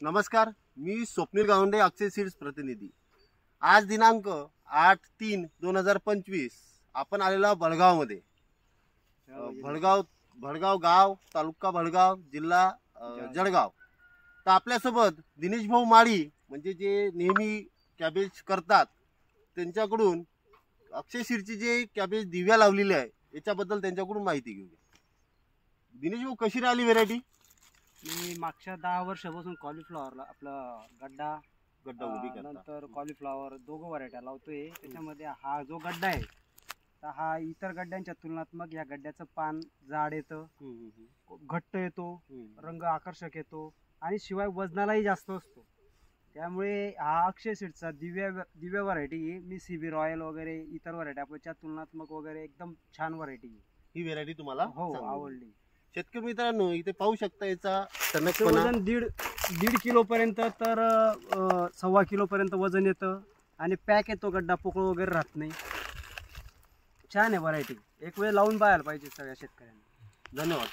नमस्कार, मी स्वप्नील गावंडे, अक्षय सीड्स प्रतिनिधी। आज दिनांक 8/3/2025 आपण आलेला भडगावमध्ये। भडगाव गाव, तालुका भडगाव, जिल्हा जळगाव। तर आपल्यासोबत दिनेश भाऊ माळी म्हणजे जे नेहमी कॅबेज करतात त्यांच्याकडून अक्षय सीडची जे कॅबेज दिव्या लावलेली आहे याच्याबद्दल त्यांच्याकडून माहिती घेऊया। दिनेश भाऊ, कशी राहिली व्हेरायटी? मी मागच्या 10 वर्षापासून कॉलीफ्लॉवरला आपला गड्डा उभी करता, नंतर कॉलीफ्लॉवर दोघं व्हरायट्या लावतोय। त्याच्यामध्ये हा जो गड्डा आहे तर हा इतर गड्ड्यांच्या तुलनात्मक या गड्ड्याचं पान जाड येतं, घट्ट येतो, रंग आकर्षक येतो आणि शिवाय वजनालाही जास्त असतो। त्यामुळे हा अक्षय सीडचा दिव्या व्हरायटी मी सीबी रॉयल वगैरे इतर व्हरायटी आपल्या तुलनात्मक वगैरे एकदम छान व्हरायटी। ही व्हेरायटी तुम्हाला हो आवडली। शेतकरी मित्रांनो, इथे पाहू शकता याचा वजन दीड किलो पर्यंत तर 1.25 किलो पर्यंत वजन येतं आणि पॅक येतो, गड्डा पोकळ वगैरे राहत नाही। छान आहे व्हरायटी, एक वेळ लावून पाहायला पाहिजे सगळ्या शेतकऱ्यांनी। धन्यवाद।